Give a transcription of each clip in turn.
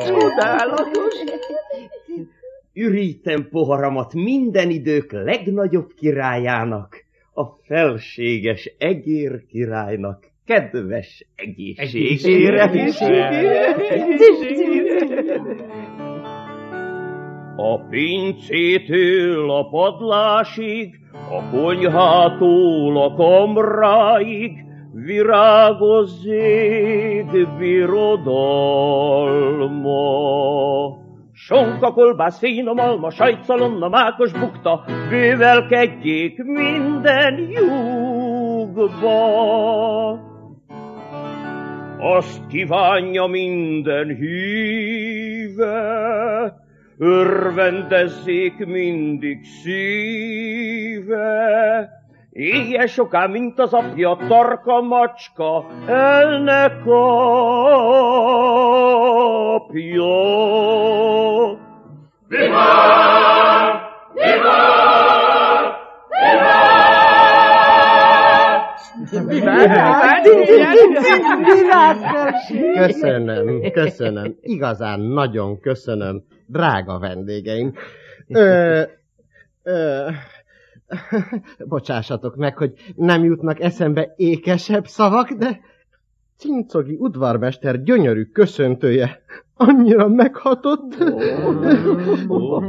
Csodálatos! Ürítem poharamat minden idők legnagyobb királyának, a felséges egér királynak, kedves egészségére. A pincétől a padlásig, a konyhától a kamráig, virágozzék birodalma. Sonka, kolbász, finom alma, sajtszalonna, mákos bukta, bővelkedjék minden lyukba. Azt kívánja minden híve, örvendezzék mindig szíve, éljen soká, mint az apja, tarka macska, el ne kapja. Vivat! Vivat! Vivat! Köszönöm, igazán nagyon köszönöm, drága vendégeim. Bocsássatok meg, hogy nem jutnak eszembe ékesebb szavak, de Cincogi udvarmester gyönyörű köszöntője annyira meghatott.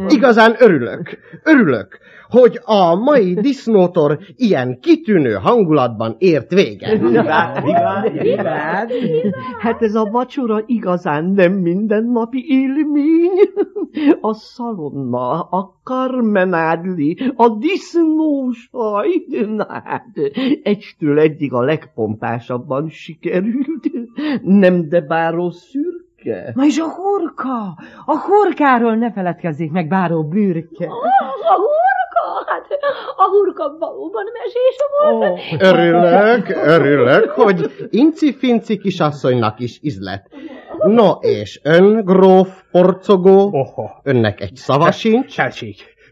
Igazán örülök, hogy a mai disznótor ilyen kitűnő hangulatban ért véget. Vivat! Hát ez a vacsora igazán nem mindennapi élmény. A szalonna, a karmenádli, a disznósaj, na hát, egytől egyig a legpompásabban sikerült. Nem de báró szürke? Na és a hurka? A hurkáról ne feledkezzék meg, báró bürke. A hurka? Hát a hurka valóban mesés volt. Örülök, hogy inci-finci kisasszonynak is ízlet. No, és ön, gróf porcogó, önnek egy szava sincs?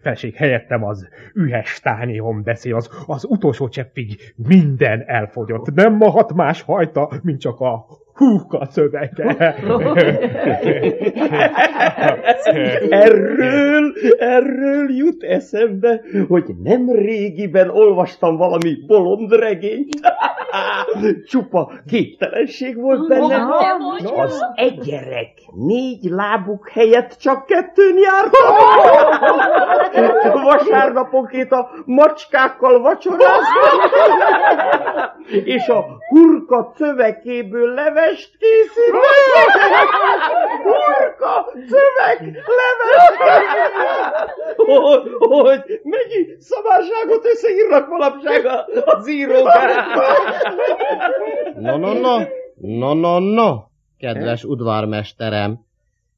Felség, helyettem az ühes tányéhon beszél, az utolsó cseppig minden elfogyott. Nem mahat más hajta, mint csak a húka szövege. Erről jut eszembe, hogy nem régiben olvastam valami bolond regényt. Csupa képtelenség volt benne. Az egerek 4 lábuk helyett csak 2-n jártak. Vasárnaponként a macskákkal vacsoráztak, és a hurka szövekéből levest készítettek. Hurka szöveg levest. Hogy mennyi szamárságot összeírnak manapság az írók. No, kedves udvarmesterem,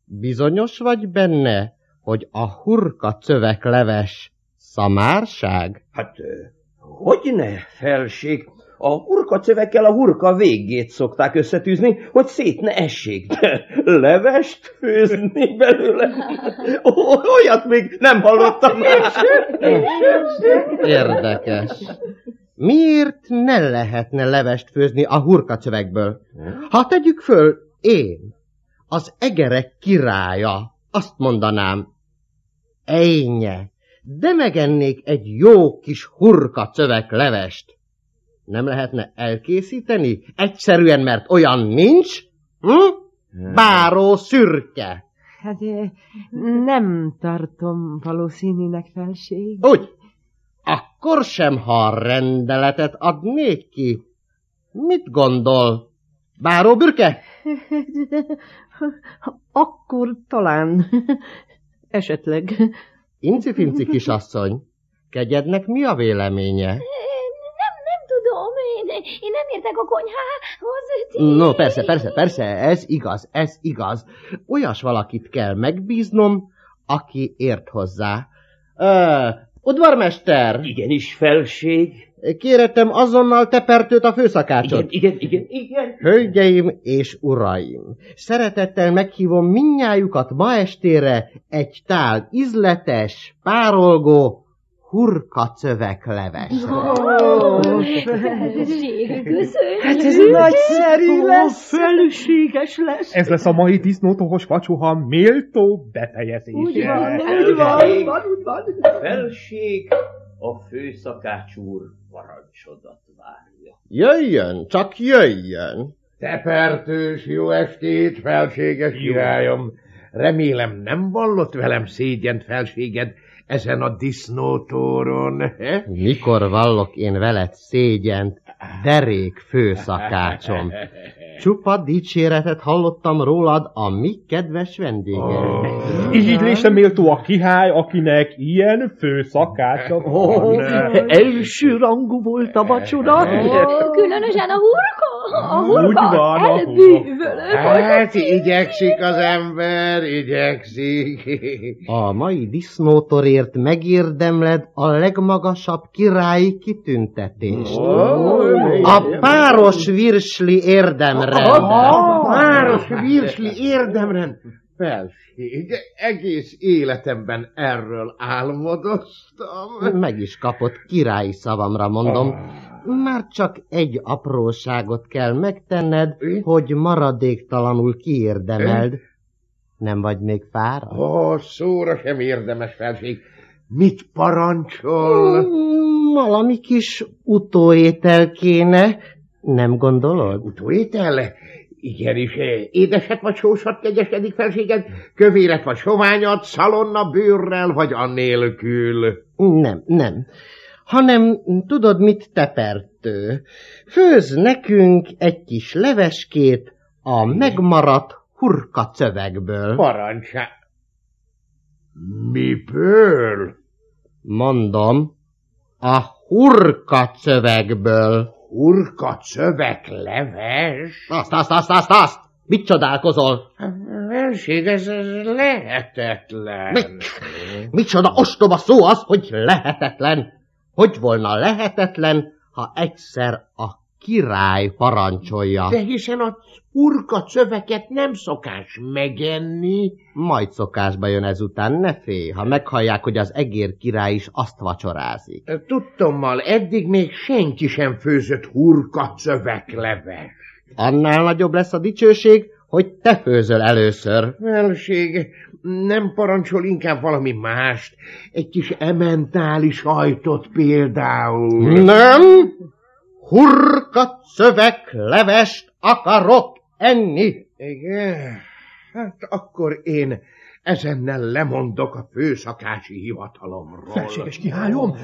bizonyos vagy benne, hogy a hurka cövekleves szamárság? Hát, hogyne, felség? A hurka cövekkel a hurka végét szokták összetűzni, hogy szét ne essék, de levest főzni belőle. Olyat még nem hallottam. Érdekes. Miért ne lehetne levest főzni a hurka cövekből? Ha tegyük föl, én, az egerek királya, azt mondanám, ejnye, de megennék egy jó kis hurka cövek levest. Nem lehetne elkészíteni? Egyszerűen, mert olyan nincs? Báró szürke. Hát nem tartom valószínűnek, felség. Úgy? Akkor sem, ha rendeletet adnék ki. Mit gondol, báró bürke? Akkor talán, esetleg. Inci-finci kisasszony, kegyednek mi a véleménye? Nem tudom, én nem nem értek a konyhához. No, persze, ez igaz. Olyas valakit kell megbíznom, aki ért hozzá. Udvarmester! Igenis, felség. Kéretem azonnal tepertőt a főszakácsot. Igen. Hölgyeim és uraim, szeretettel meghívom mindnyájukat ma estére egy tál ízletes, párolgó, hurkacövekleves. Felség, köszönjük. Hát ez nagyszerű lesz. Felséges lesz. Ez lesz a mai disznótohos vacsoha méltó befejezése. Úgy van. Felség, a főszakács úr parancsodat várja. Jöjjön, csak jöjjön. Tepertős jó estét, felséges királyom. Remélem nem vallott velem szégyent felséged ezen a disznótóron. Mikor vallok én veled szégyent, derék főszakácsom. Csupa dicséretet hallottam rólad a mi kedves vendégeink. Ígydlésre méltó a király, akinek ilyen főszakácsa van. Első rangú volt a vacsora. Különösen a hurka. A Úgy hurka van, a elbűvölő. Hát igyekszik az ember, igyekszik. A mai disznótorért megérdemled a legmagasabb királyi kitüntetést. A páros virsli érdemrend. Páros virsli érdemrend. Felség, egész életemben erről álmodoztam. Meg is kapott királyi szavamra, mondom. Már csak egy apróságot kell megtenned, hogy maradéktalanul kiérdemeld. Nem vagy még fáradt? Szóra sem érdemes, felség. Mit parancsol? Valami kis utóétel kéne, nem gondolod? Utóétel? Igenis, édeset vagy sósat kegyesedik felséged, kövéret vagy soványat, szalonna bőrrel vagy annélkül. Nem. Hanem tudod mit, tepertő? Főzz nekünk egy kis leveskét a megmaradt hurkacövegből. Parancsá. Miből? Mondom, a hurkacövegből. Hurkacövekleves? Azt! Mit csodálkozol? Felség, ez lehetetlen. Micsoda ostoba szó az, hogy lehetetlen? Hogy volna lehetetlen, ha egyszer a király parancsolja? De hiszen az hurkacöveket nem szokás megenni. Majd szokásba jön ezután, ne félj, ha meghallják, hogy az egér király is azt vacsorázik. Tudtommal eddig még senki sem főzött hurkacövekleves. Annál nagyobb lesz a dicsőség, hogy te főzöl először. Felség, nem parancsol inkább valami mást? Egy kis ementáli sajtot például. Nem! Hurkacöveklevest akarok enni. Igen? Hát akkor én ezennel lemondok a főszakási hivatalomról.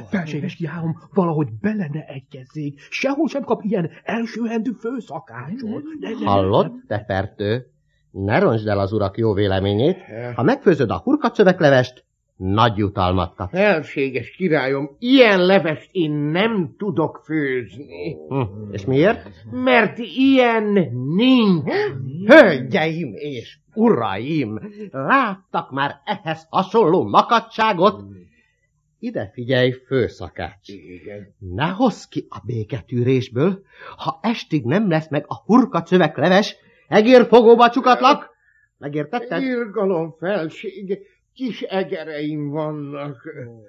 Felséges királyom, valahogy bele ne egyezzék. Sehol sem kap ilyen elsőrendű főszakácsot. Hallod, tepertő? Ne roncsd el az urak jó véleményét. Ha megfőzöd a hurkacsöveklevest, nagy jutalmat kapsz. Felséges királyom, ilyen levest én nem tudok főzni. És miért? Mert ilyen nincs. Hölgyeim és uraim, láttak már ehhez hasonló makacságot? Ide figyelj, főszakács. Igen. Ne hozz ki a béketűrésből, ha estig nem lesz meg a hurkacövekleves, egérfogóba csukatlak. Megértetted? Irgalom, felség, kis egereim vannak.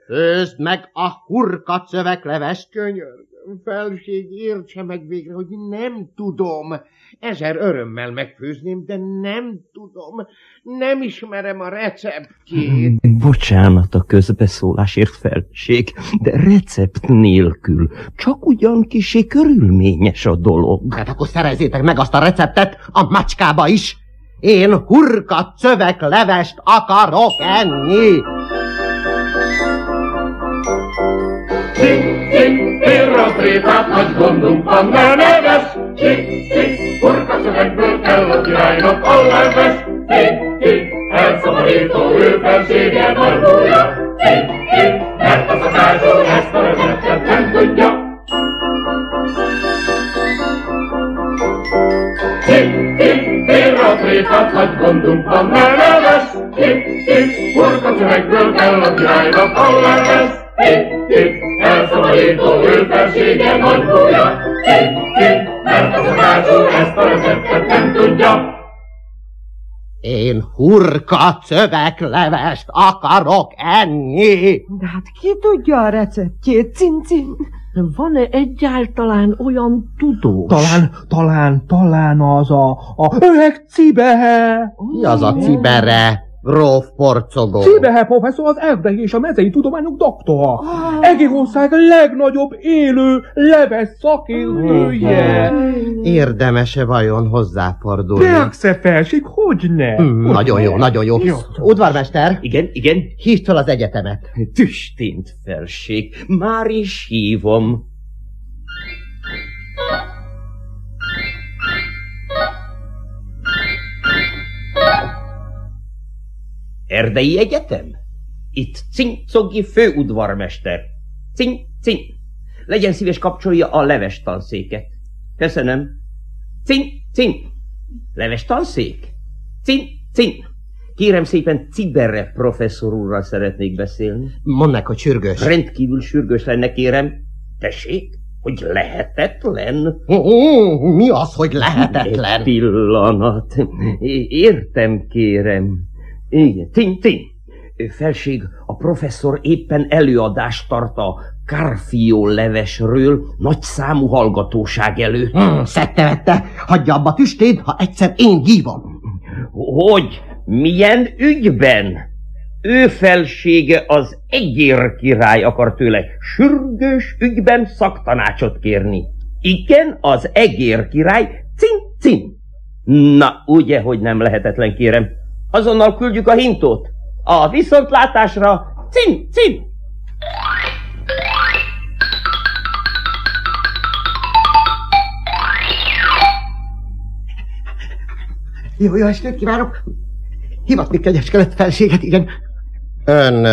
Főzd meg a hurkacöveklevest. Könyörgöm, felség, értse meg végre, hogy nem tudom. 1000 örömmel megfőzném, de nem tudom. Nem ismerem a receptjét. Bocsánat a közbeszólásért, felség, de recept nélkül. Csak ugyan kisé körülményes a dolog. Hát akkor szerezzétek meg azt a receptet a macskába is. Én hurkacöveklevest akarok enni. Félre a tréfát, nagy gondunk van, ne neves! Hurkacövegből kell a királynak a leves! Elszabadító ő felsége margója! Mert a szakácsol ezt a receptet nem tudja! tréfát, nagy gondunk van, ne neves. Hip, hurka szövegből kell a királynak a leves. Hip, elszabadító ő felsége nagy búja. Hip, mert a szakácsú ezt a receptet nem tudja. Én hurka szöveglevest akarok enni. De hát ki tudja a receptjét, cincin? Van-e egyáltalán olyan tudós? Talán az a öreg Cibehe. Mi az a Cibere? Gróf Porcogó. Cibehe professzor az erdei és a mezei tudományok doktora. Egészország legnagyobb élő leves szakértője. Érdemes-e vajon hozzáfordulni? Persze, felség, hogyne? Nagyon jó, nagyon jó. Udvarmester, Igen? hívd fel az egyetemet. Tüstént, felség. Már is hívom. Erdei Egyetem? Itt Cincogi főudvarmester. Cin. Legyen szíves, kapcsolja a leves tanszéket. Köszönöm. Cin. Leves tanszék? Cin. Kérem szépen, Cibere professzor úrral szeretnék beszélni. Mondd meg, hogy sürgős. Rendkívül sürgős lenne, kérem. Tessék, hogy lehetetlen? Mi az, hogy lehetetlen? Egy pillanat. Értem, kérem. Igen, Tin. Felség, a professzor éppen előadást tart a Carfio levesről nagy számú hallgatóság előtt. Szedte-vette, hagyja abba tüstét, ha egyszer én hívom. Hogy? Milyen ügyben? Ő felsége az Egér király akar tőle sürgős ügyben szaktanácsot kérni. Igen, az Egér király, Cin. Na, ugye, hogy nem lehetetlen, kérem. Azonnal küldjük a hintót. A viszontlátásra, Cin. Jó estét kívánok! Hivatni kegyeskedett felséget, igen. Ön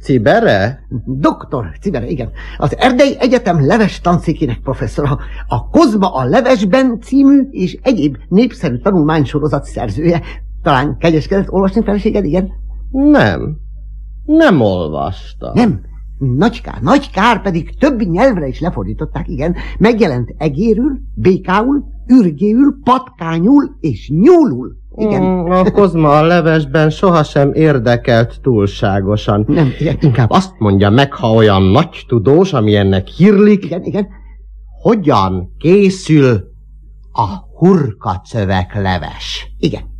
Cibere? Doktor Cibere, igen. Az Erdei Egyetem leves tanszékének professzora, a Kozma a levesben című és egyéb népszerű tanulmánysorozat szerzője. Talán kegyeskedett olvasni felséged, igen? Nem olvasta. Nem. Nagy kár, pedig több nyelvre is lefordították, igen. Megjelent egérül, békául, ürgéül, patkányul és nyúlul. Igen. A Kozma a levesben sohasem érdekelt túlságosan. Nem, igen. Inkább azt mondja meg, ha olyan nagy tudós, ami ennek hírlik. Igen. Hogyan készül a hurkacövekleves? Igen.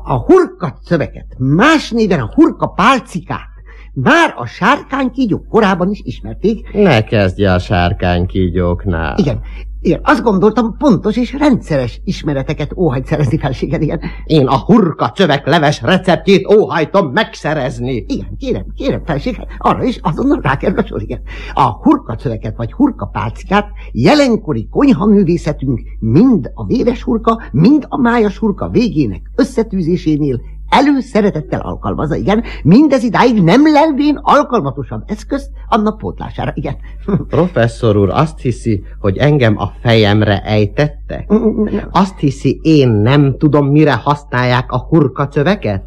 A hurkacöveket, más néven a hurkapálcikát már a sárkánykígyók korában is ismerték. Ne kezdje a sárkánykígyóknál. Igen, azt gondoltam, pontos és rendszeres ismereteket óhajt szerezni felséged, igen. Én a hurkacövekleves receptjét óhajtom megszerezni. Igen, kérem felség, arra is azonnal rákerül a sor, igen. A hurkacöveket vagy hurkapálcikát jelenkori konyhaművészetünk mind a véres hurka, mind a májas hurka végének összetűzésénél előszeretettel alkalmazza, igen, mindez idáig nem lelvén alkalmatosabb eszközt annak pótlására, igen. Professzor úr azt hiszi, hogy engem a fejemre ejtette? Azt hiszi, én nem tudom, mire használják a hurkacöveket?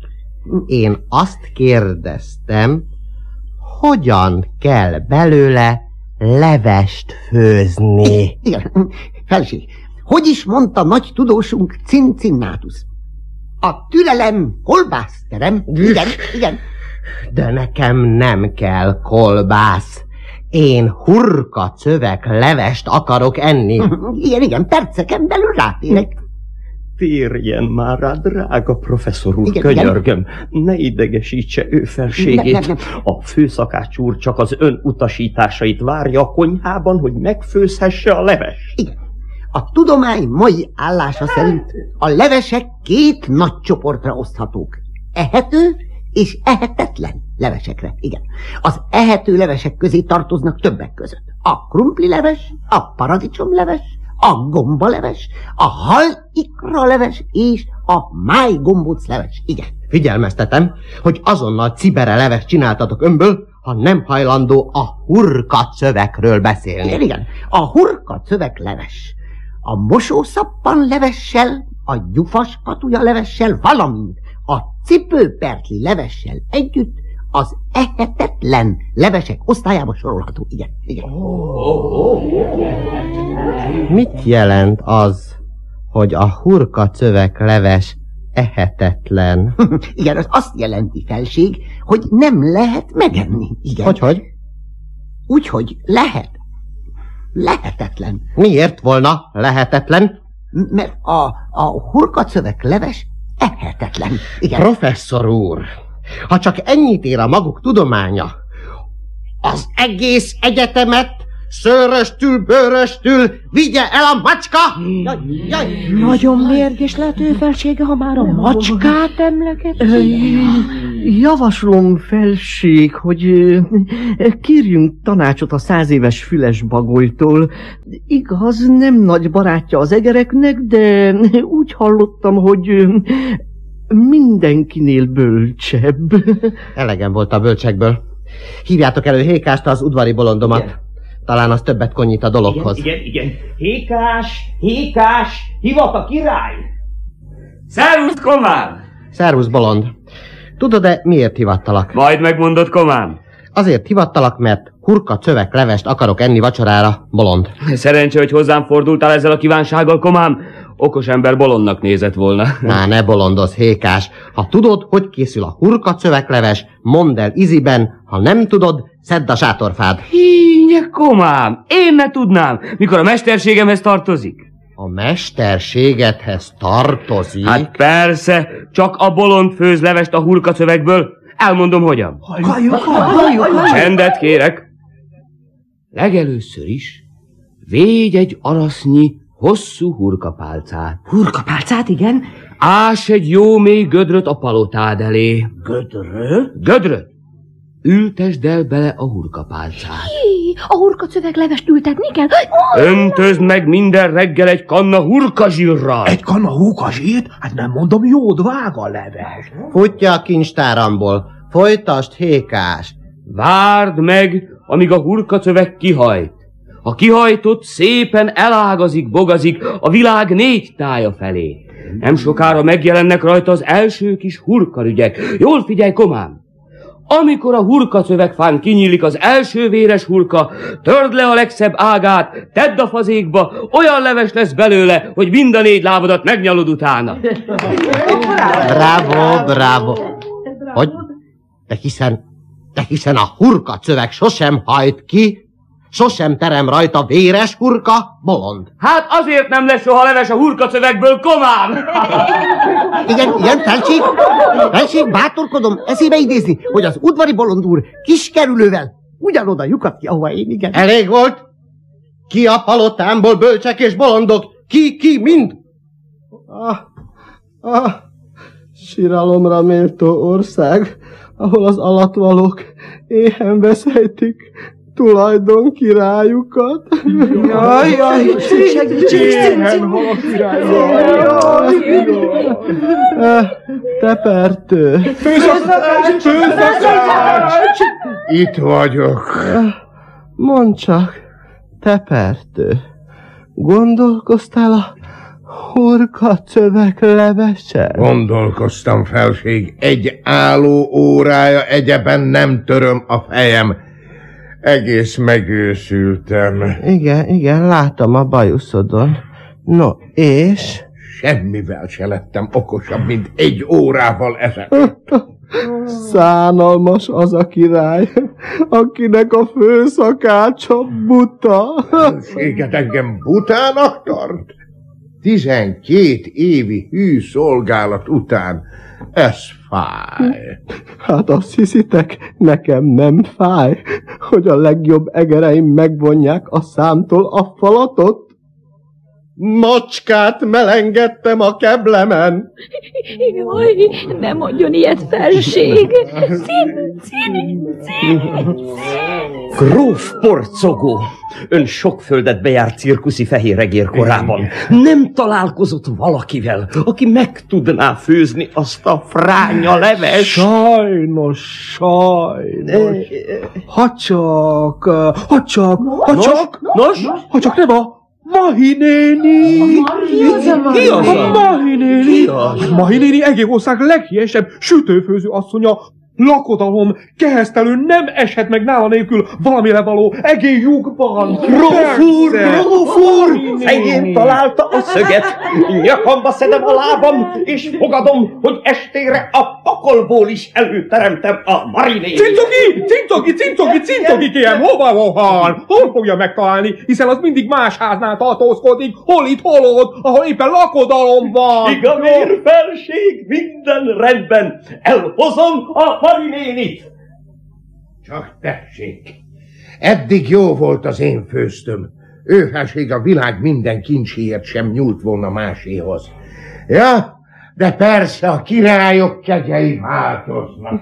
Én azt kérdeztem, hogyan kell belőle levest főzni? Igen, felség, hogy is mondta nagy tudósunk Cincinnatus? A türelem kolbászterem. Igen. De nekem nem kell kolbász. Én hurkacövek levest akarok enni. Igen, perceken belül rátérek. Térjen már rá, drága professzor úr, könyörgöm. Ne idegesítse ő felségét. Nem. A főszakács úr csak az ön utasításait várja a konyhában, hogy megfőzhesse a leves. Igen. A tudomány mai állása szerint a levesek két nagy csoportra oszthatók. Ehető és ehetetlen levesekre. Igen. Az ehető levesek közé tartoznak többek között a krumplileves, a paradicsomleves, a gombaleves, a hal-ikraleves és a májgombócleves. Igen. Figyelmeztetem, hogy azonnal Cibere leves csináltatok önből, ha nem hajlandó a hurkacövekről beszélni. Igen. A hurkacövek leves a mosószappan levessel, a gyufas katúja levessel, valamint a cipőpertli levessel együtt az ehetetlen levesek osztályába sorolható. Igen, igen. Mit jelent az, hogy a hurkacövek leves ehetetlen? Igen, az azt jelenti, felség, hogy nem lehet megenni. Igen. Hogy? Úgyhogy lehet. Lehetetlen. Miért volna lehetetlen? Mert a hurkacövek leves ehetetlen. Igen. Professzor úr, ha csak ennyit ér a maguk tudománya, az egész egyetemet szőröstül, bőröstül vigye el a macska! Jaj. Nagyon mérges lehet ő felsége, ha már a macskát emlegeti. Javaslom, felség, hogy kérjünk tanácsot a 100 éves füles bagolytól. Igaz, nem nagy barátja az egereknek, de úgy hallottam, hogy mindenkinél bölcsebb. Elegem volt a bölcsekből. Hívjátok elő Hékást, az udvari bolondomat. Igen. Talán az többet konyít a dologhoz. Igen. Hékás, hivat a király! Szervusz, komám! Szervusz, bolond. Tudod-e, miért hivattalak? Majd megmondod, komám. Azért hivattalak, mert hurkacövek levest akarok enni vacsorára, bolond. Szerencsé, hogy hozzám fordultál ezzel a kívánsággal, komám. Okos ember bolondnak nézett volna. Ne bolondozz, Hékás. Ha tudod, hogy készül a hurkacövekleves, mondd el iziben, ha nem tudod, szedd a sátorfád. Hígye, komám, én ne tudnám, mikor a mesterségemhez tartozik. A mesterségedhez tartozik? Hát persze, csak a bolond főz levest a hurkacövekből. Elmondom, hogyan. Halljuk. Csendet kérek. Legelőször is védj egy arasznyi hosszú hurkapálcát. Hurkapálcát, igen? Ás egy jó mély gödröt a palotád elé. Gödröt? Ültesd el bele a hurkapálcát. A hurkacövek levest ültetni kell? Öntözd meg minden reggel egy kanna hurkazsírral. Egy kanna hurkazsírt? Hát nem mondom, jó drága a leves. Futja a kincstáramból. Folytasd, Hékás. Várd meg, amíg a hurkacövek kihajt. Ha kihajtott, szépen elágazik, bogazik a világ 4 tája felé. Nem sokára megjelennek rajta az első kis hurkarügyek. Jól figyelj, komám! Amikor a hurkacövekfán kinyílik az első véres hurka, törd le a legszebb ágát, tedd a fazékba, olyan leves lesz belőle, hogy mind a 4 lábadat megnyalod utána. Bravo. Hogy? De hiszen a hurkacövek sosem hajt ki, sosem terem rajta véres hurka, bolond. Hát azért nem lesz soha leves a hurkacövekből, komám! Igen, felség, bátorkodom eszébe idézni, hogy az udvari bolond úr kiskerülővel ugyanoda lyukat ki, ahova én, igen. Elég volt? Ki a palotámból bölcsek és bolondok? Ki, mind? Siralomra méltó ország, ahol az alatvalók éhen veszejtik tulajdon királyukat. Jaj, segítség! Tepertő. Főszakács! Itt vagyok. Mondd csak, tepertő, gondolkoztál a hurkacövek levesen? Gondolkoztam, felség. Egy álló órája egyeben nem töröm a fejem. Egész megőszültem. Igen, látom a bajuszodon. No, és? Semmivel se lettem okosabb, mint 1 órával ezelőtt. Szánalmas az a király, akinek a főszakácsa buta. Főséget engem butának tart? 12 évi hű szolgálat után. Ez fáj. Hát azt hiszitek, nekem nem fáj, hogy a legjobb egereim megvonják a számtól a falatot? Macskát melengedtem a keblemen. Jaj, ne mondjon ilyet, felség. Szín. Gróf porcogó, ön sok földet bejárt cirkuszi fehéregér korában. Nem találkozott valakivel, aki meg tudná főzni azt a fránya leves? Sajnos. Ha csak nem Mahi néni! Ki az? A Mahi néni! Mahi néni egész ország leghíresebb sütőfőző asszonya. Lakodalom, kehesztelő nem eshet meg nála nélkül valamire való egész lyukban. Grófúr! Fején találta a szöget. Nyakamba szedem a lábam, és fogadom, hogy estére a pokolból is előteremtem a marinét. Cintogi, kérem, hova van? Hol fogja megtalálni? Hiszen az mindig más háznál tartózkodik, hol itt, hol ott, ahol éppen lakodalom van. Igamér felség, minden rendben. Elhozom a marinénit. Csak tessék. Eddig jó volt az én főztöm. Ő felség a világ minden kincséért sem nyúlt volna máséhoz. Ja, de persze a királyok kegyei változnak.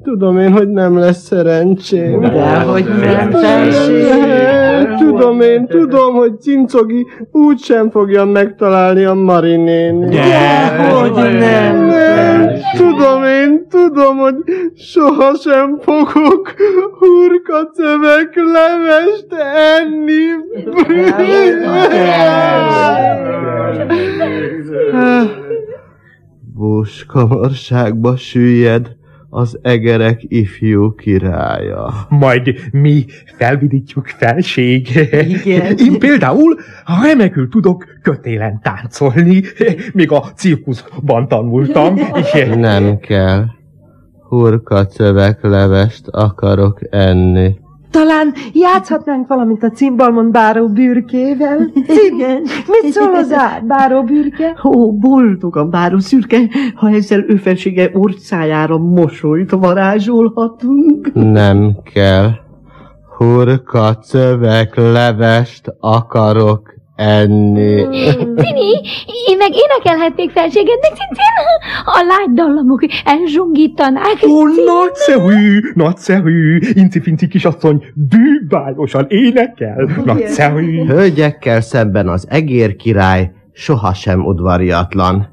Tudom én, hogy nem lesz szerencsém. Dehogy nem, felség. Tudom, hogy Cincogi úgysem fogja megtalálni a marinén. Dehogy nem. Tudom, hogy sohasem fogok hurkacövek levest enni. Búskamarságba süllyed az egerek ifjú királya. Majd mi felvidítjuk felség. Igen. Én például remekül tudok kötélen táncolni. Még a cirkuszban tanultam. Nem kell. Hurkacövek levest akarok enni. Talán játszhatnánk valamit a cimbalmon báró bürkével? Igen. Mit szól hozzá, báró bürke? Ó, boldogan báró szürke, ha ezzel ő felsége orcájára mosolyt varázsolhatunk. Nem kell. Hurkacövek levest akarok enni. Cini, én meg énekelhetnék felségednek, a lágy dallamok elzsongítanák. Ó, nagyszerű, Inci-finci kisasszony bűbájosan énekel, nagyszerű. Hölgyekkel szemben az egér király sohasem udvariatlan.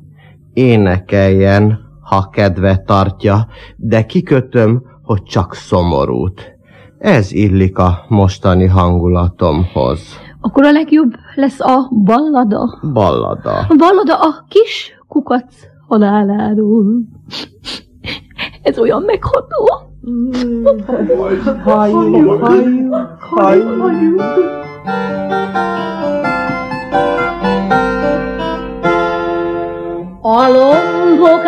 Énekeljen, ha kedve tartja, de kikötöm, hogy csak szomorút. Ez illik a mostani hangulatomhoz. Akkor a legjobb lesz a ballada. Ballada. Ballada a kis kukac haláláról. Ez olyan megható. Halljuk. A lombok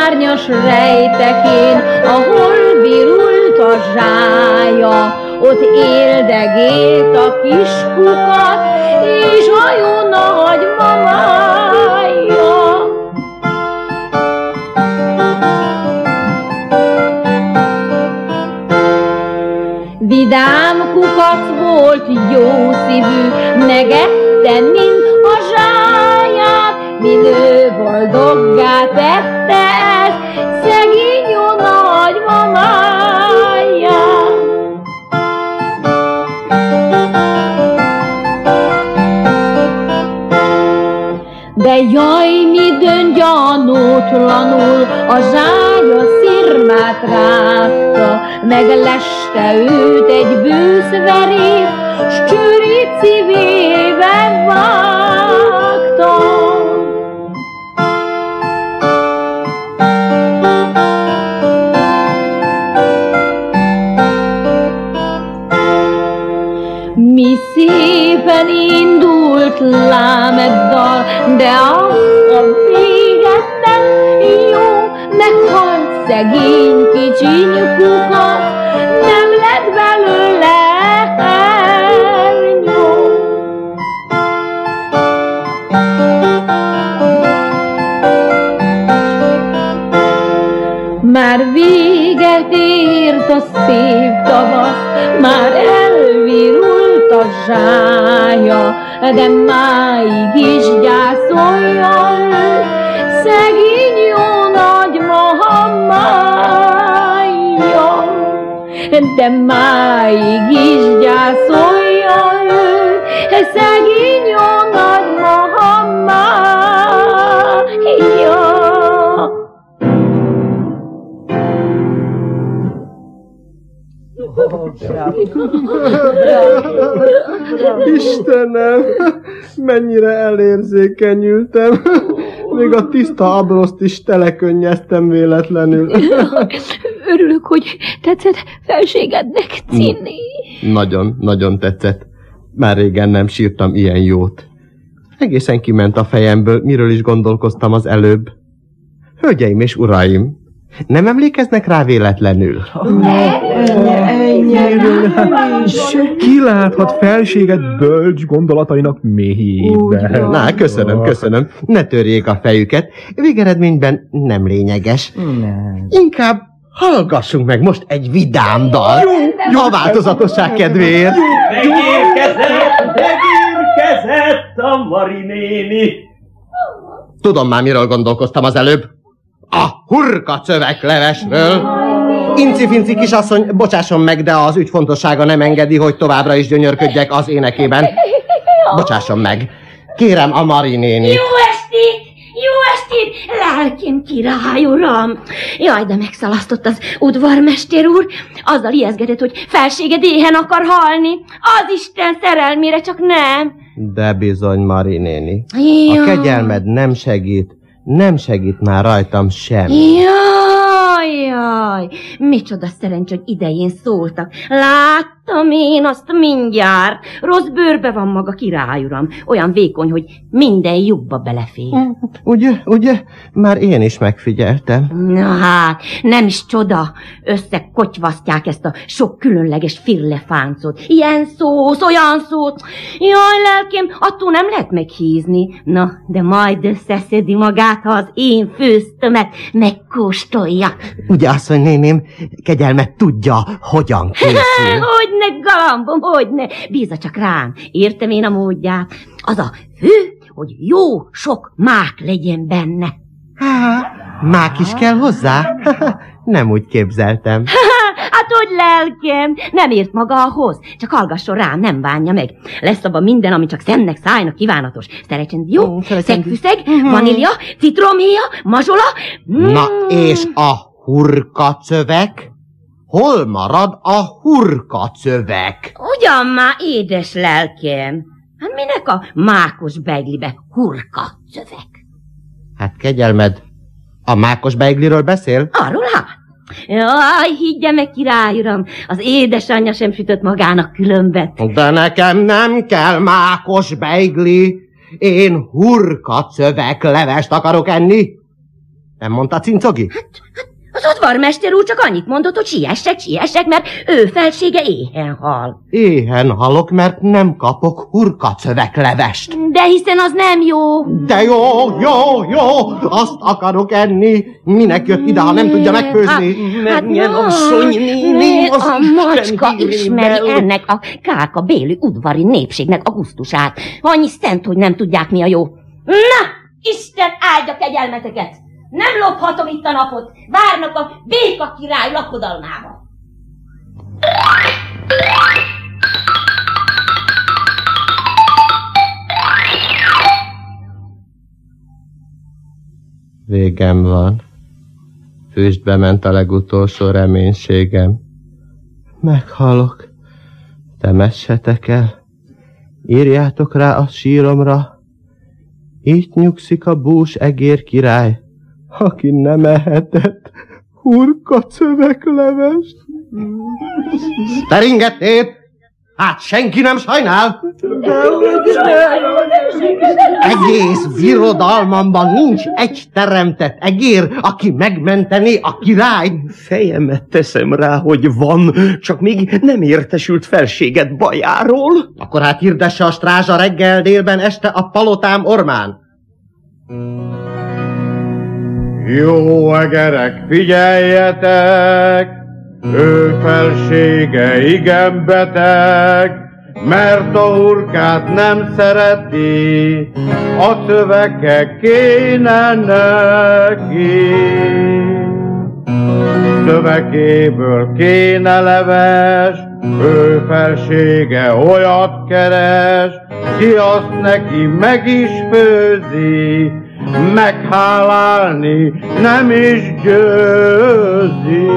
árnyas rejtekén, ahol virult a zsája, ott éldegélt a kis kukat, és a jó nagy mamája. Vidám kukac volt, jó szívű, negette, mint a zsáját, min ő boldoggá tette ezt, szegény jó nagy mamája. De jaj, midőn gyanútlanul a zsája szirmát rágta, megleste őt egy bűszverét, s csőrét szívébe vágta. Mi szépen indult lám egy dal, de az a véget nem jó, meghalt szegény kicsiny kukat, nem lett belőle ernyó. Már véget ért a szép tavasz, már elvirult a zsája, de máig is gyászolja ő, szegény jó nagy mamája. De máig is gyászolja ő, szegény jó nagy mamája. Istenem, mennyire elérzékenyültem. Még a tiszta abroszt is telekönnyeztem véletlenül. Örülök, hogy tetszett felségednek, Cinni. Nagyon, nagyon tetszett. Már régen nem sírtam ilyen jót. Egészen kiment a fejemből, miről is gondolkoztam az előbb. Hölgyeim és uraim, nem emlékeznek rá véletlenül? Kiláthat felséget bölcs gondolatainak mélyébe. Na, köszönöm. Ne törjék a fejüket. Végeredményben nem lényeges. Inkább hallgassunk meg most egy vidám dalt. A változatosság kedvéért. Megérkezett a Mari néni. Tudom már, miről gondolkoztam az előbb. A hurkacöveklevesről. Inci-finci kisasszony, bocsásson meg, de az ügy fontossága nem engedi, hogy továbbra is gyönyörködjek az énekében. Bocsásson meg. Kérem a Mari nénit. Jó estét! Jó estét! Lelkém király, uram! Jaj, de megszalasztott az udvarmester úr. Azzal ijeszgetett, hogy felséged éhen akar halni. Az Isten szerelmére, csak nem. De bizony, Mari néni. Jaj. A kegyelmed nem segít. Nem segít már rajtam semmi. Jaj, micsoda szerencs, hogy idején szóltak. Láttam én azt mindjárt. Rossz bőrbe van maga király, uram. Olyan vékony, hogy minden lyukba belefér. Ugye? Már én is megfigyeltem. Na hát, nem is csoda. Összekotyvasztják ezt a sok különleges firlefáncot. Ilyen szósz, olyan szót. Jaj, lelkém, attól nem lehet meghízni. Na, de majd összeszedi magát, ha az én főztömet megkóstolja. Ugye, asszony néném, kegyelmet tudja, hogyan készül. Hogyne, galambom, hogyne. Bízza csak rám. Értem én a módját. Az a fő, hogy jó sok mák legyen benne. Mák is kell hozzá? Nem úgy képzeltem. Hát, hogy lelkem, nem ért maga ahhoz. Csak hallgasson rám, nem bánja meg. Lesz abban minden, ami csak szemnek, szájnak kívánatos. Szerecsendi jó, szegfűszeg, vanília, citromhéja, mazsola. Na, és a hurkacövek? Hol marad a hurkacövek? Ugyan már, édes lelkem. Hát minek a mákos beiglibe hurkacövek? Hát kegyelmed, a mákos beigliről beszél? Arról hát? Jaj, higgye meg, király uram, az édesanyja sem sütött magának különbet. De nekem nem kell mákos beigli, én hurkacövek levest akarok enni. Nem mondta Cincogi? Hát, az udvarmester úr csak annyit mondott, hogy siessek, mert ő felsége éhen hal. Éhen halok, mert nem kapok hurkacövek levest. De hiszen az nem jó. De jó, azt akarok enni. Minek jött ide, ha nem tudja megfőzni? Menjen, asszony néni, az a macska ismeri Isten ennek a káka béli udvari népségnek a gusztusát. Annyi szent, hogy nem tudják, mi a jó. Na, Isten áldja kegyelmeteket! Nem lophatom itt a napot, várnak a béka király lakodalmába. Végem van. Füstbe ment a legutolsó reménységem. Meghalok. Temessetek el. Írjátok rá a síromra. Itt nyugszik a bús egér király, aki nem ehetett hurkacöveklevest. Teringetét! Hát senki nem sajnál? Egész birodalmamban nincs egy teremtett egér, aki megmenteni a király. Fejemet teszem rá, hogy van, csak még nem értesült felséged bajáról. Akkor hát hirdesse a strázsa reggel, délben, este a palotám ormán. Jó egerek, figyeljetek! Ő felsége igen beteg, mert a hurkát nem szereti, a szöveke kéne neki. Szövekéből kéne leves, ő felsége olyat keres, ki azt neki meg is főzi, meghálálni nem is győzi.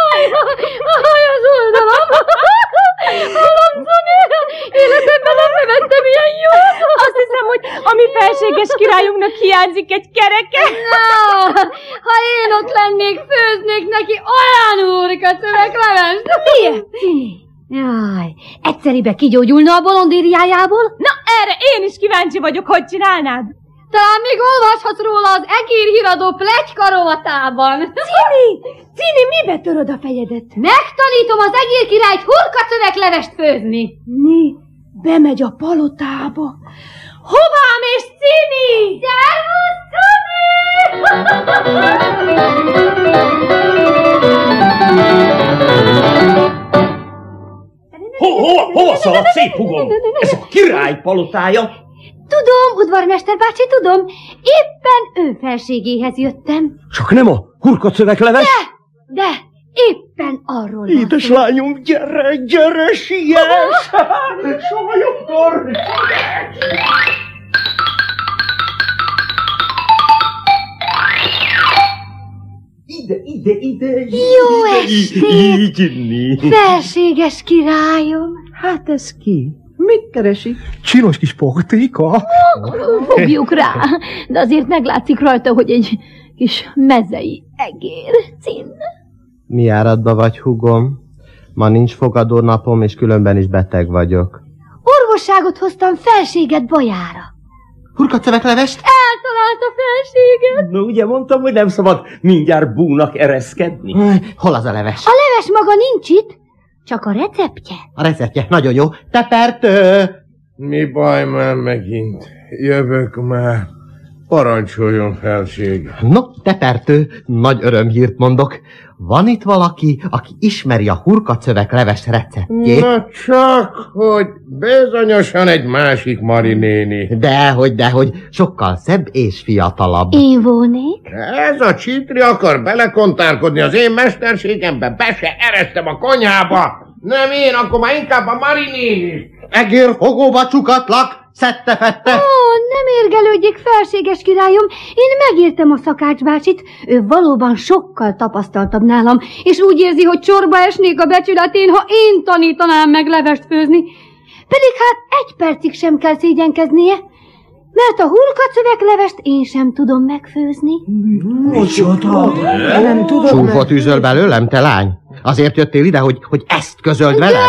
Jaj, az oldalam! Hallom, Zoni! Életemben nem nevettem ilyen jó! Azt hiszem, hogy a mi felséges királyunknak hiányzik egy kereke. Na, ha én ott lennék, főznék neki olyan hurkacöveklevest! Miért, Cini? Jaj, egyszeribe kigyógyulna a bolondériájából? Na, erre én is kíváncsi vagyok, hogy csinálnád? Talán még olvashatsz róla az Egér híradó pletyka rovatában. Cini, mibe töröd a fejedet? Megtanítom az Egér királyt hurkacöveklevest főzni. Bemegy a palotába. Hová mész, Cini? Szervusz, Cini! Hova szalad, szép hugom? Ez a király palotája? Tudom, udvarmester bácsi, tudom. Éppen ő felségéhez jöttem. Csak nem a hurkacövekleves? De éppen arról van. Édeslányom, gyere, siess! Sajogkor! Ide! Jó estét! Felséges királyom! Hát ez ki? Mit keresi? Csinos kis portéka? Fogjuk rá, de azért meglátszik rajta, hogy egy kis mezei egér cin. Mi áradba vagy, hugom? Ma nincs fogadónapom, és különben is beteg vagyok. Orvosságot hoztam felséged bajára. Hurkacöveklevest? Eltalálta felséget. No, ugye mondtam, hogy nem szabad mindjárt búnak ereszkedni. Hol az a leves? A leves maga nincs itt, csak a receptje. A receptje, nagyon jó. Tepertő! Mi baj már megint? Jövök már. Parancsoljon, felség. No, tepertő, nagy örömhírt mondok. Van itt valaki, aki ismeri a hurkacövekleves receptjét? Na csak, hogy bizonyosan egy másik Mari néni. Dehogy, sokkal szebb és fiatalabb. Én volnék? Ez a csitri akar belekontárkodni az én mesterségembe, be se eresztem a konyhába. Nem én, akkor már inkább a Mari néni. Egérfogóba csukatlak, szedte-fette. Nem érgelődjék, felséges királyom, én megértem a Szakács bácsit, ő valóban sokkal tapasztaltabb nálam, és úgy érzi, hogy csorba esnék a becsületén, ha én tanítanám meg levest főzni. Pedig hát egy percig sem kell szégyenkeznie, mert a hurkacöveklevest én sem tudom megfőzni. Micsoda? Nem tudom. Csúfot üzöl belőlem, te lány? Azért jöttél ide, hogy ezt közöld velem?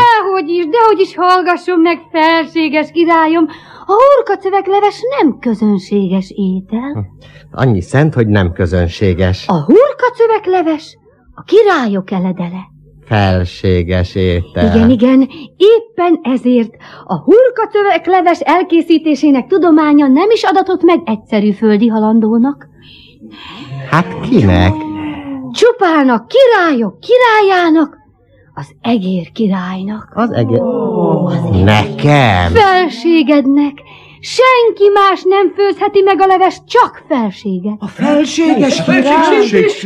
Dehogy is hallgasson meg, felséges királyom. A hurkacövekleves nem közönséges étel. Annyi szent, hogy nem közönséges. A hurkacövekleves a királyok eledele. Felséges étel. Igen, éppen ezért a hurkacövekleves elkészítésének tudománya nem is adatott meg egyszerű földi halandónak. Hát kinek? Csupán a királyok királyának, az egér királynak. Az egér... Nekem? Felségednek. Senki más nem főzheti meg a levest, csak felséged. A felséges király? Felséges.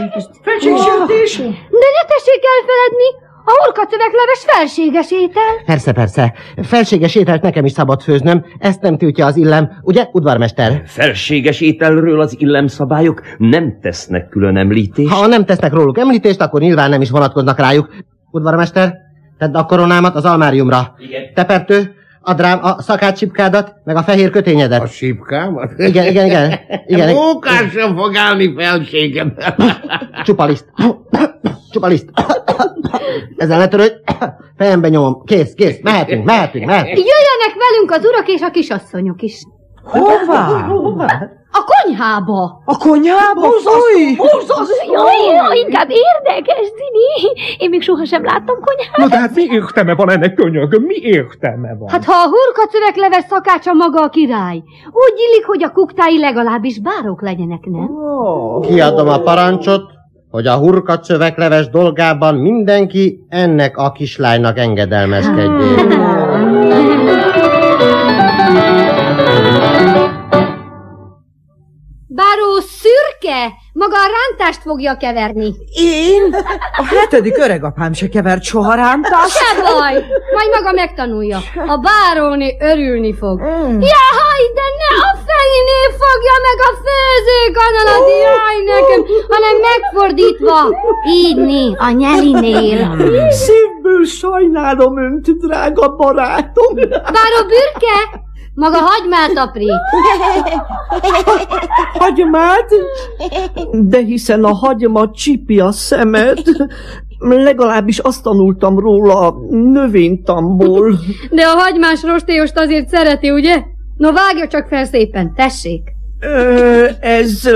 De ne tessék elfeledni, a hurkacövekleves felséges étel. Persze. Felséges ételt nekem is szabad főznöm, ezt nem tiltja az illem, ugye, udvarmester? Felséges ételről az illemszabályok nem tesznek külön említést. Ha nem tesznek róluk említést, akkor nyilván nem is vonatkoznak rájuk. Udvarmester, tedd a koronámat az almáriumra. Igen. Tepertő, add rám a szakácsipkádat, meg a fehér kötényedet. A sipkámat? Igen. Mókás sem fog állni, felségem. Csupa liszt. Ezzel ne törődj, fejembe nyomom. Kész, mehetünk. Jöjjenek velünk az urak és a kisasszonyok is. Hová? A konyhába. A konyhába? Jaj, inkább érdekes, Cini. Én még sohasem láttam konyhát. Na de hát mi értelme van ennek, könyörgöm? Mi értelme van? Hát ha a hurkacövekleves szakácsa maga a király, úgy illik, hogy a kuktái legalábbis bárók legyenek, nem? Kiadom a parancsot, hogy a hurkacövekleves dolgában mindenki ennek a kislánynak engedelmeskedjék. Báró szürke, maga a rántást fogja keverni. Én? A 7. öregapám se kevert soha rántást. Se baj, majd maga megtanulja. A báróné örülni fog. Jaj, de ne a fejem! Nyeliné fogja meg a főzőkanalat, jaj nekem, hanem megfordítva. Így a Nyelinél. Szívből sajnálom önt, drága barátom. Báró Bürke, maga hagymát aprít. Hagymát? De hiszen a hagyma csipi a szemed. Legalábbis azt tanultam róla a növénytamból. De a hagymás rostélyost azért szereti, ugye? No, vágja csak fel szépen, tessék. Ez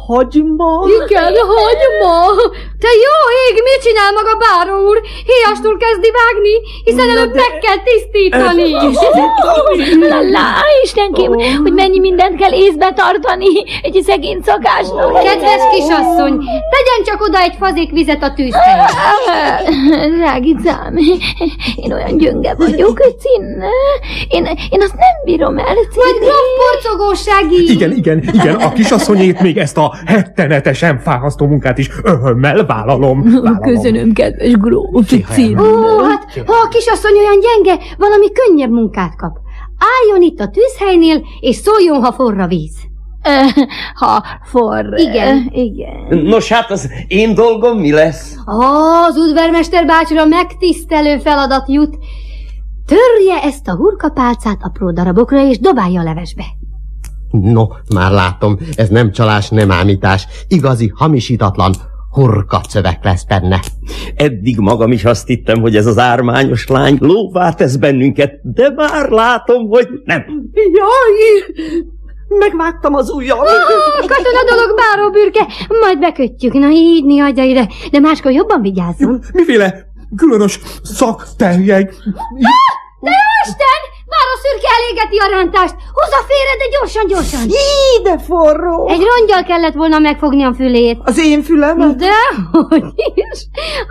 hagyma? Igen, hagyma. Te jó ég, mit csinál maga báró úr? Héjastul kezdi vágni, hiszen előbb meg kell tisztítani. Lala, Istenkém, hogy mennyi mindent kell észbe tartani egy szegény szakásnak. Kedves kisasszony, tegyen csak oda egy fazék vizet a tűzhelyre. Drágicám, én olyan gyönge vagyok, hogy én azt nem bírom el. Majd gróf porcogósági. Igen, a kisasszonyét még ezt a rettenetesen fárasztó munkát is örömmel vállalom. Köszönöm, kedves gróf, Cinne. Hát, ha a kisasszony olyan gyenge, valami könnyebb munkát kap. Álljon itt a tűzhelynél, és szóljon, ha forr a víz. Ha forr. Igen. Nos, hát az én dolgom mi lesz? Az udvarmester bácsira megtisztelő feladat jut. Törje ezt a hurkapálcát apró darabokra, és dobálja a levesbe. No, már látom, ez nem csalás, nem ámítás. Igazi, hamisítatlan hurkacövek lesz benne. Eddig magam is azt hittem, hogy ez az ármányos lány lóvá tesz bennünket, de már látom, hogy nem. Jaj! Megvágtam az ujjam. Katona dolog, báró Bürke, majd bekötjük. Na így, adja ide, de máskor jobban vigyázzon. Miféle különös szakterjeg? De jó Isten! Báró Szürke elégeti a rántást. Húzza félre, de gyorsan. Így, de forró. Egy rongyal kellett volna megfogni a fülét. Az én fülemet? Dehogy is.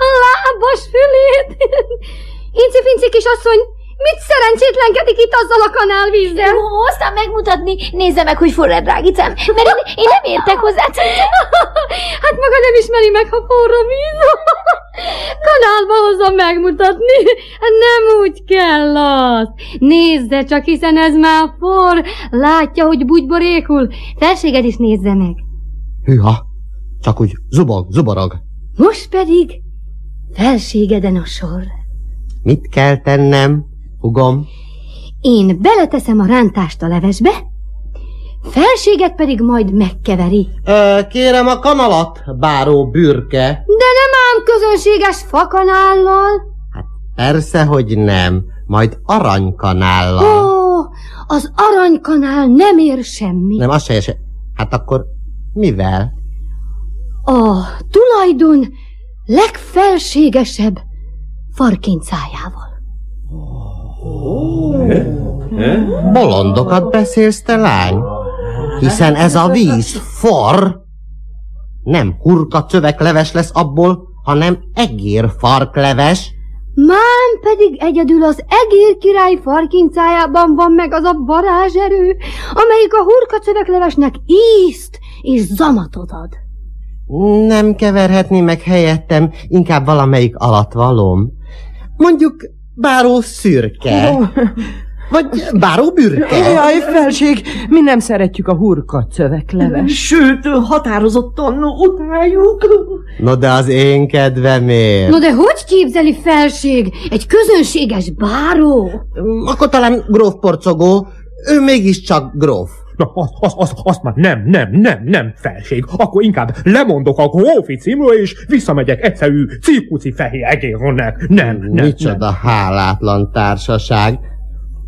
A lábas fülét. Inci-finci kisasszony, mit szerencsétlenkedik itt azzal a kanálvízzel? Hoztam megmutatni, nézze meg, hogy forrad, drágicám, mert én nem értek hozzá. Hát maga nem ismeri meg, ha forr a víz. Kanálba hozzam megmutatni. Nem úgy kell az. Nézze csak, hiszen ez már forr. Látja, hogy bugyborékul. Felséged is nézze meg. Hűha, csak úgy zuborog. Most pedig felségeden a sor. Mit kell tennem, hugom? Én beleteszem a rántást a levesbe, felséget pedig majd megkeveri. Kérem a kanalat, báró Bürke. De nem ám közönséges fakanállal. Hát persze, hogy nem, majd aranykanállal. Ó, az aranykanál nem ér semmi. Nem, az se ér. Hát akkor mivel? A tulajdon legfelségesebb farkincájával. Bolondokat beszélsz, te lány? Hiszen ez a víz forr. Nem hurkacövekleves lesz abból, hanem egérfarkleves. Mám pedig egyedül az egér király farkincájában van meg az a varázserő, amelyik a hurkacöveklevesnek ízt és zamatot ad. Nem keverhetné meg helyettem, inkább valamelyik alatvalóm. Mondjuk báró Szürke. Vagy báró Bürke. Jaj, felség, mi nem szeretjük a hurkacövekleves. Sőt, határozottan utáljuk. No de az én kedvemért. No de hogy képzeli felség? Egy közönséges báró? Akkor talán gróf porcogó. Ő mégiscsak gróf. Na, azt már nem, felség. Akkor inkább lemondok a grófi címről, és visszamegyek egyszerű cirkuszi fehér egérnek. Nem. Micsoda hálátlan társaság.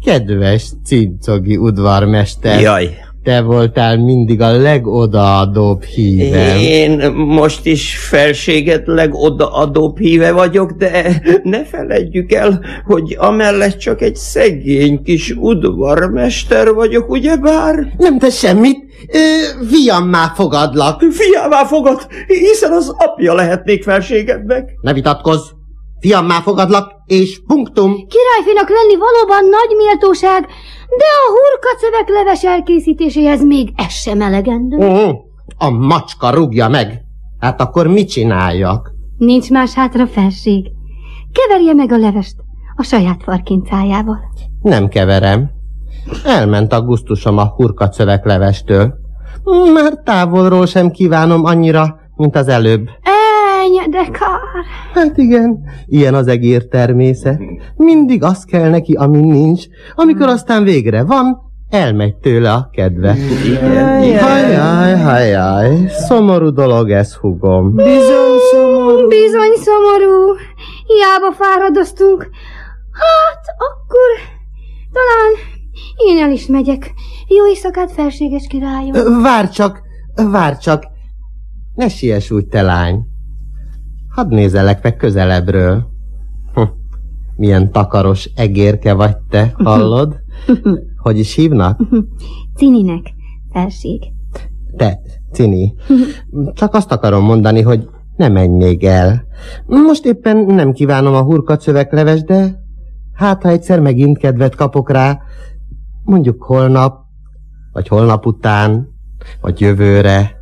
Kedves cincogi udvarmester. Jaj. Te voltál mindig a legodaadóbb hívem. Én most is felséged legodaadóbb híve vagyok, de ne feledjük el, hogy amellett csak egy szegény kis udvarmester vagyok, ugyebár? Nem tesz semmit, fiammá fogadlak. Fiammá fogad, hiszen az apja lehetnék felségednek. Ne vitatkozz, fiammá fogadlak, és punktum. Királyfinak lenni valóban nagy méltóság, de a hurkacövekleves elkészítéséhez még ez sem elegendő. A macska rúgja meg. Hát akkor mit csináljak? Nincs más hátra, felség. Keverje meg a levest a saját farkincájával. Nem keverem. Elment a gusztusom a hurkacöveklevestől. Már távolról sem kívánom annyira, mint az előbb. Ennyi, de kár. Hát igen, ilyen az egér természet. Mindig az kell neki, ami nincs, amikor aztán végre van, elmegy tőle a kedve. Hajjaj, szomorú dolog ez, hugom. Bizony szomorú. Bizony szomorú. Hiába fáradoztunk. Hát, akkor talán én el is megyek. Jó éjszakát, felséges királyom. Várj csak. Ne siess úgy, te lány. Hadd nézelek meg közelebbről. Milyen takaros egérke vagy te, hallod? Hogy is hívnak? Cininek, felség. Te, Cini. Csak azt akarom mondani, hogy ne menj még el. Most éppen nem kívánom a hurkacövekleves, de hát ha egyszer megint kedvet kapok rá, mondjuk holnap, vagy holnap után, vagy jövőre.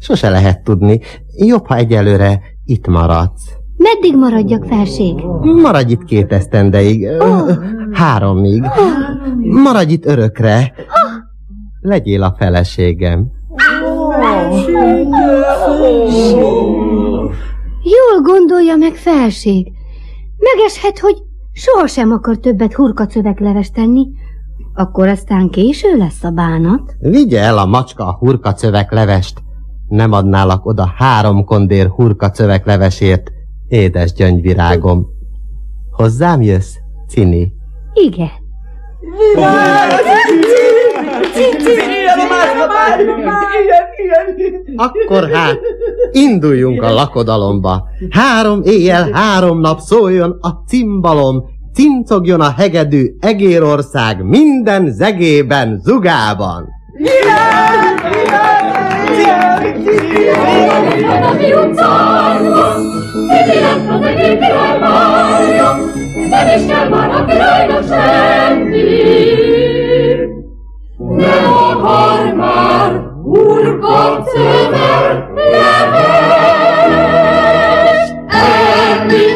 Sose lehet tudni. Jobb, ha egyelőre itt maradsz. Meddig maradjak, felség? Maradj itt 2 esztendeig. 3-ig. Maradj itt örökre. Legyél a feleségem. Jól gondolja meg, felség. Megeshet, hogy sohasem akar többet hurkacöveklevest tenni. Akkor aztán késő lesz a bánat. Vigye el a macska a hurkacöveklevest. Nem adnálak oda 3 kondér hurkacöveklevesért, édes gyöngyvirágom. Hozzám jössz, Cini? Igen. Akkor hát, induljunk a lakodalomba. 3 éjjel, 3 nap szóljon a cimbalom, cincogjon a hegedű egérország minden zegében, zugában. Ne akar már hurkacöveklevest enni.